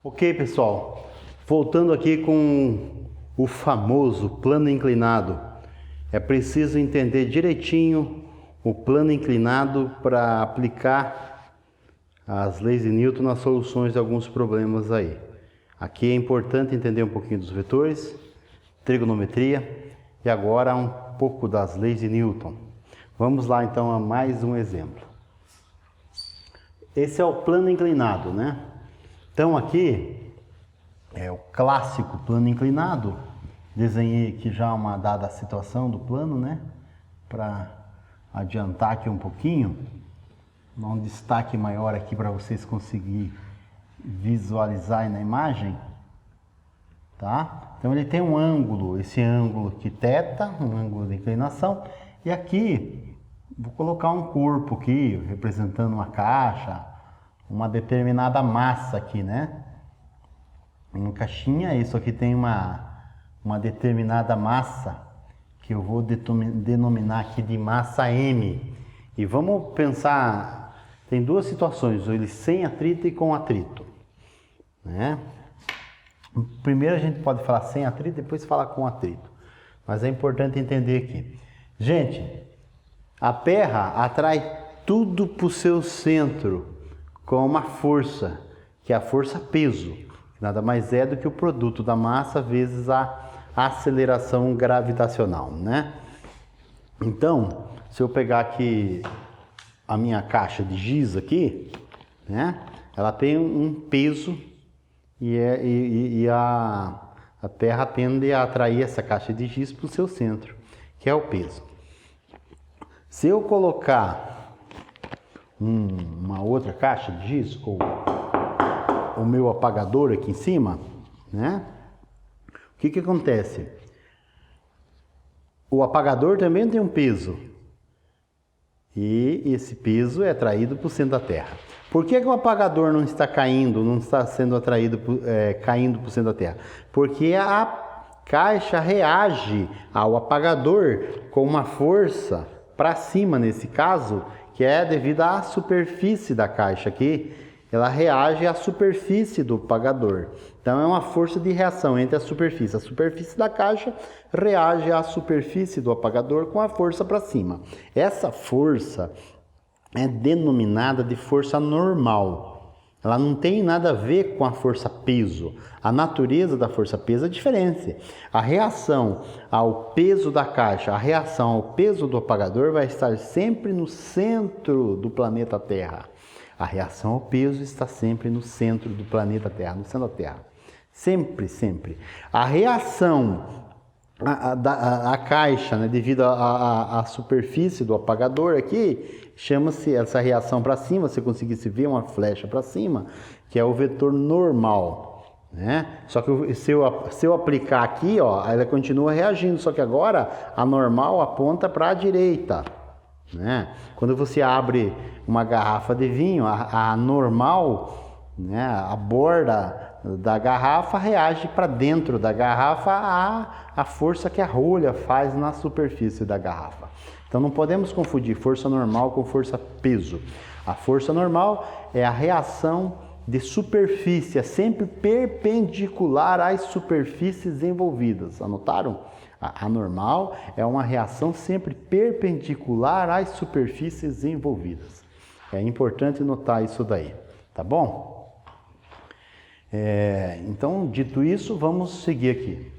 Ok, pessoal, voltando aqui com o famoso plano inclinado. É preciso entender direitinho o plano inclinado para aplicar as leis de Newton nas soluções de alguns problemas aí. Aqui é importante entender um pouquinho dos vetores, trigonometria e agora um pouco das leis de Newton. Vamos lá então a mais um exemplo. Esse é o plano inclinado, né? Então aqui é o clássico plano inclinado. Desenhei aqui já uma dada situação do plano, né? Para adiantar aqui um pouquinho, dar um destaque maior aqui para vocês conseguirem visualizar aí na imagem, tá? Então ele tem um ângulo, esse ângulo aqui θ, um ângulo de inclinação, e aqui vou colocar um corpo aqui representando uma caixa, uma determinada massa aqui, né? Uma caixinha, isso aqui tem uma determinada massa que eu vou denominar aqui de massa M. E vamos pensar, tem duas situações, ele sem atrito e com atrito, né? Primeiro a gente pode falar sem atrito, depois falar com atrito. Mas é importante entender aqui. Gente, a Terra atrai tudo para o seu centro com uma força, que é a força peso, que nada mais é do que o produto da massa vezes a aceleração gravitacional, né? Então, se eu pegar aqui a minha caixa de giz aqui, né? Ela tem um peso e a Terra tende a atrair essa caixa de giz para o seu centro, que é o peso. Se eu colocar uma outra caixa de giz, ou o meu apagador aqui em cima, né? O que acontece? O apagador também tem um peso. E esse peso é atraído para o centro da Terra. Por que o apagador não está caindo, não está sendo atraído, caindo para o centro da Terra? Porque a caixa reage ao apagador com uma força para cima, nesse caso, que é devido à superfície da caixa aqui. Ela reage à superfície do apagador. Então é uma força de reação entre a superfície. A superfície da caixa reage à superfície do apagador com a força para cima. Essa força é denominada de força normal. Ela não tem nada a ver com a força peso. A natureza da força peso é diferente. A reação ao peso da caixa, a reação ao peso do apagador vai estar sempre no centro do planeta Terra. A reação ao peso está sempre no centro do planeta Terra, no centro da Terra. Sempre, sempre. A reação a caixa, né, devido à superfície do apagador aqui, chama-se essa reação para cima, se você conseguisse ver uma flecha para cima, que é o vetor normal, né? Só que se eu aplicar aqui, ó, ela continua reagindo, só que agora a normal aponta para a direita, né? Quando você abre uma garrafa de vinho, a normal, né, a borda da garrafa reage para dentro da garrafa a força que a rolha faz na superfície da garrafa. Então não podemos confundir força normal com força peso. A força normal é a reação de superfície, é sempre perpendicular às superfícies envolvidas. Anotaram? A normal é uma reação sempre perpendicular às superfícies envolvidas. É importante notar isso daí, tá bom? Então, dito isso, vamos seguir aqui.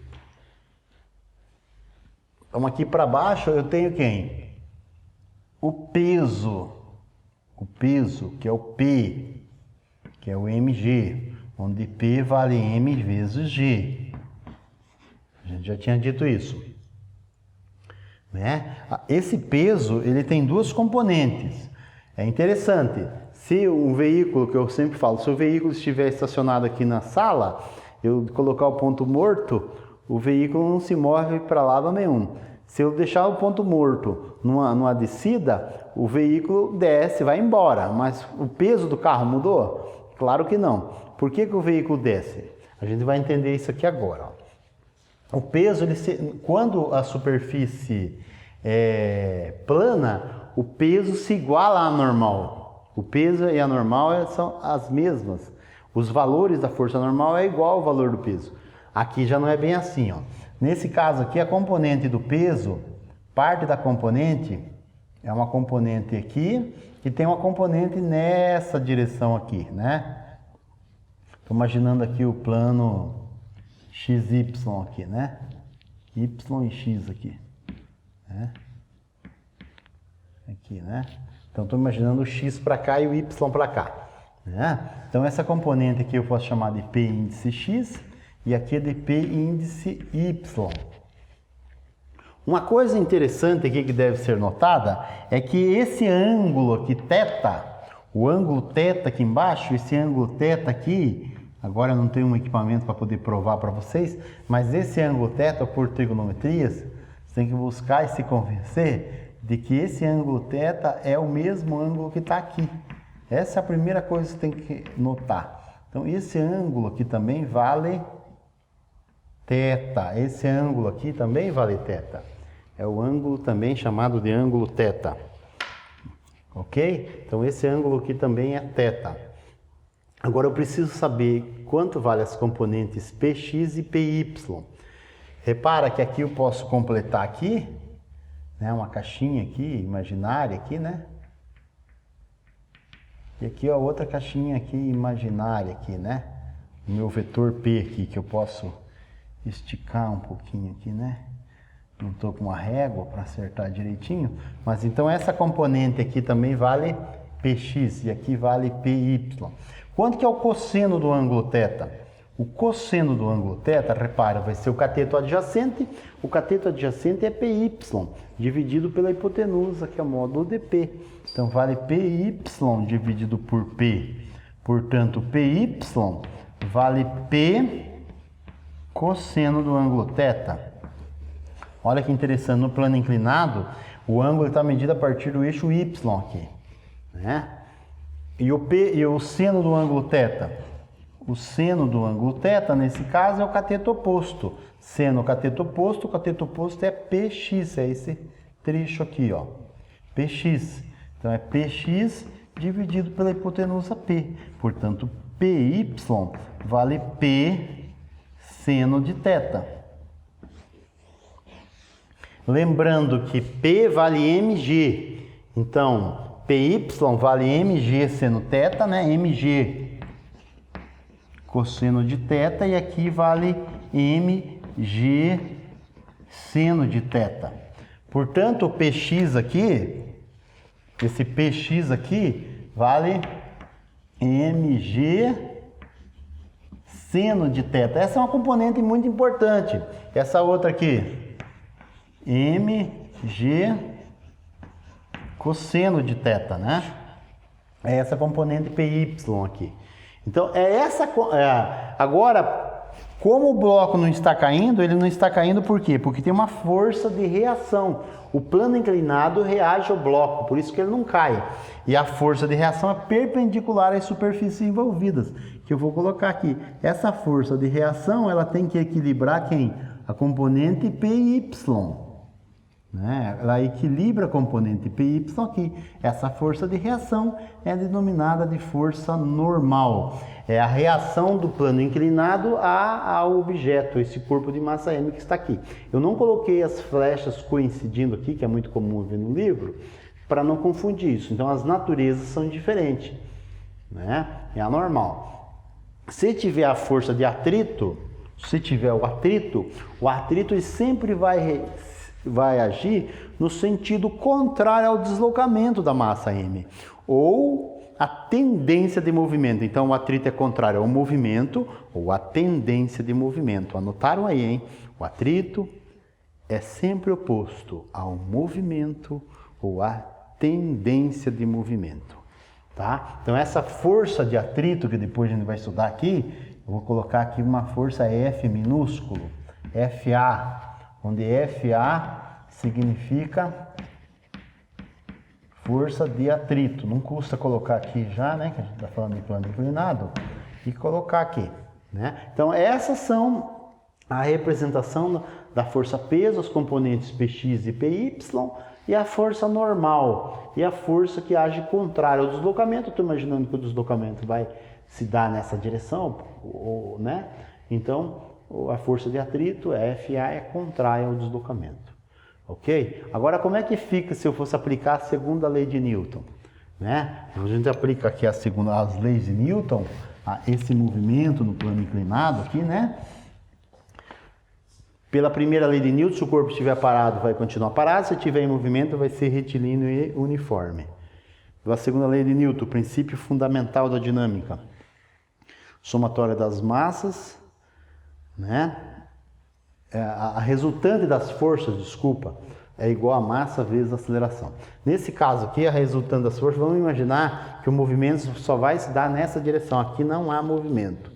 Então, aqui para baixo eu tenho quem? O peso, que é o P, que é o mg, onde P vale m vezes g. A gente já tinha dito isso, né? Esse peso, ele tem duas componentes. É interessante, se um veículo, que eu sempre falo, se o veículo estiver estacionado aqui na sala, eu colocar o ponto morto, o veículo não se move para lado nenhum. Se eu deixar o ponto morto numa descida, o veículo desce, vai embora, mas o peso do carro mudou? Claro que não. Por que o veículo desce? A gente vai entender isso aqui agora, ó. O peso, quando a superfície é plana, o peso se iguala à normal. O peso e a normal são as mesmas. os valores da força normal é igual ao valor do peso. Aqui já não é bem assim, ó. Nesse caso aqui, a componente do peso, parte da componente é uma componente aqui e tem uma componente nessa direção aqui, né? Estou imaginando aqui o plano XY aqui, né? Y e X aqui, né? Aqui, né? Então, estou imaginando o X para cá e o Y para cá, né? Então, essa componente aqui eu posso chamar de P índice X e aqui é de P índice Y. Uma coisa interessante aqui que deve ser notada é que esse ângulo aqui, θ, o ângulo θ aqui embaixo, esse ângulo θ aqui, agora eu não tenho um equipamento para poder provar para vocês, mas esse ângulo θ por trigonometrias, você tem que buscar e se convencer de que esse ângulo θ é o mesmo ângulo que está aqui. Essa é a primeira coisa que você tem que notar. Então, esse ângulo aqui também vale θ. Esse ângulo aqui também vale θ. É o ângulo também chamado de ângulo θ. Ok? Então, esse ângulo aqui também é θ. Agora, eu preciso saber quanto vale as componentes Px e Py. Repara que aqui eu posso completar aqui, né, uma caixinha aqui, imaginária aqui, né? E aqui, ó, outra caixinha aqui, imaginária aqui, né? O meu vetor P aqui, que eu posso esticar um pouquinho aqui, né? Não estou com uma régua para acertar direitinho, mas então essa componente aqui também vale Px e aqui vale Py. Quanto que é o cosseno do ângulo θ? O cosseno do ângulo θ, repara, vai ser o cateto adjacente. O cateto adjacente é Py, dividido pela hipotenusa, que é o módulo dP. Então, vale Py dividido por P. Portanto, Py vale P cosseno do ângulo θ. Olha que interessante, no plano inclinado, o ângulo está medido a partir do eixo Y aqui, né? E o seno do ângulo θ? O seno do ângulo θ, nesse caso, é o cateto oposto. Seno, cateto oposto, o cateto oposto é Px, é esse trecho aqui, ó. Px. Então, é Px dividido pela hipotenusa P. Portanto, Py vale P seno de θ. Lembrando que P vale mg. Então, Py vale mg seno θ, né? mg cosseno de θ e aqui vale mg seno de θ. Portanto, o Px aqui, esse Px aqui vale mg seno de θ. Essa é uma componente muito importante. Essa outra aqui, mg cosseno de θ, né? É essa componente Py aqui. Então, agora, como o bloco não está caindo, ele não está caindo por quê? Porque tem uma força de reação. O plano inclinado reage ao bloco, por isso que ele não cai. E a força de reação é perpendicular às superfícies envolvidas, que eu vou colocar aqui. Essa força de reação, ela tem que equilibrar quem? A componente Py. Né? Ela equilibra a componente Py aqui. Essa força de reação é denominada de força normal. É a reação do plano inclinado ao objeto, esse corpo de massa M que está aqui. Eu não coloquei as flechas coincidindo aqui, que é muito comum ver no livro, para não confundir isso. Então as naturezas são diferentes, né? É a normal. Se tiver a força de atrito, se tiver o atrito ele sempre vai agir no sentido contrário ao deslocamento da massa M, ou a tendência de movimento. Então, o atrito é contrário ao movimento ou à tendência de movimento. Anotaram aí, hein? O atrito é sempre oposto ao movimento ou à tendência de movimento, tá? Então, essa força de atrito, que depois a gente vai estudar aqui, eu vou colocar aqui uma força F minúsculo, FA, onde FA significa força de atrito. Não custa colocar aqui já, né, que a gente está falando de plano inclinado, e colocar aqui, né? Então, essas são a representação da força peso, os componentes Px e Py, e a força normal, e a força que age contrária ao deslocamento. Estou imaginando que o deslocamento vai se dá nessa direção, né? Então, a força de atrito, FA, contrai o deslocamento. Ok? Agora, como é que fica se eu fosse aplicar a segunda lei de Newton? Né? A gente aplica aqui as leis de Newton, esse movimento no plano inclinado aqui, né? Pela primeira lei de Newton, se o corpo estiver parado, vai continuar parado. Se estiver em movimento, vai ser retilíneo e uniforme. Pela segunda lei de Newton, o princípio fundamental da dinâmica. Somatória das massas, né? A resultante das forças, desculpa, é igual a massa vezes a aceleração. Nesse caso aqui, a resultante das forças, vamos imaginar que o movimento só vai se dar nessa direção. Aqui não há movimento.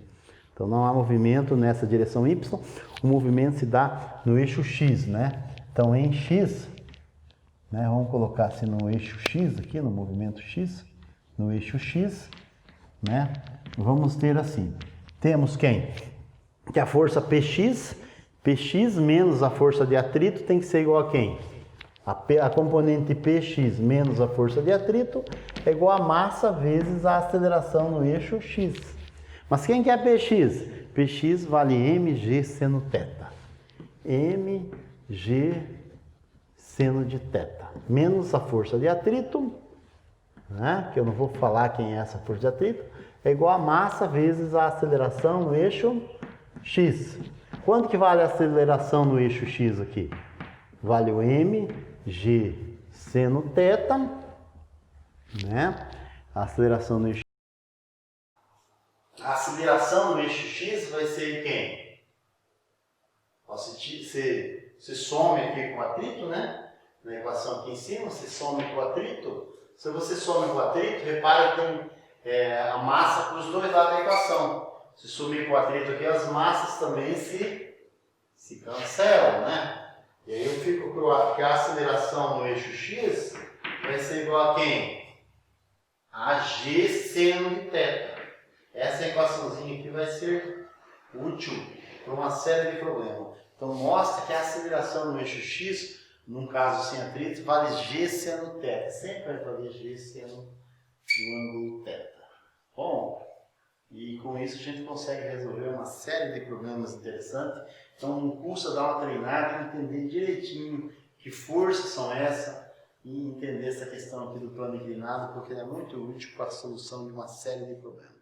Então não há movimento nessa direção Y, o movimento se dá no eixo X, né? Então em X, né, vamos colocar assim no eixo X aqui, no movimento X, no eixo X, né? Vamos ter assim, temos quem? Que a força PX menos a força de atrito tem que ser igual a quem? A componente PX menos a força de atrito é igual a massa vezes a aceleração no eixo X. Mas quem que é PX? PX vale mg seno θ. mg seno de θ. Menos a força de atrito, né? Que eu não vou falar quem é essa força de atrito, é igual a massa vezes a aceleração no eixo X. Quanto que vale a aceleração no eixo X aqui? Vale o mg seno θ, né? A aceleração no eixo A aceleração no eixo X vai ser quem? Você some aqui com o atrito, né? Na equação aqui em cima, você some com o atrito. Se você some com o atrito, repara que tem a massa para os dois lados da equação. Se sumir com o atrito aqui, as massas também se cancelam, né? E aí eu fico com que a aceleração no eixo X vai ser igual a quem? A g seno de θ. Essa equaçãozinha aqui vai ser útil para uma série de problemas. Então mostra que a aceleração no eixo X, num caso sem atrito, vale g seno θ. Sempre vai valer g seno do ângulo θ. Bom, e com isso a gente consegue resolver uma série de problemas interessantes. Então não custa dar uma treinada e entender direitinho que forças são essas e entender essa questão aqui do plano inclinado, porque ela é muito útil para a solução de uma série de problemas.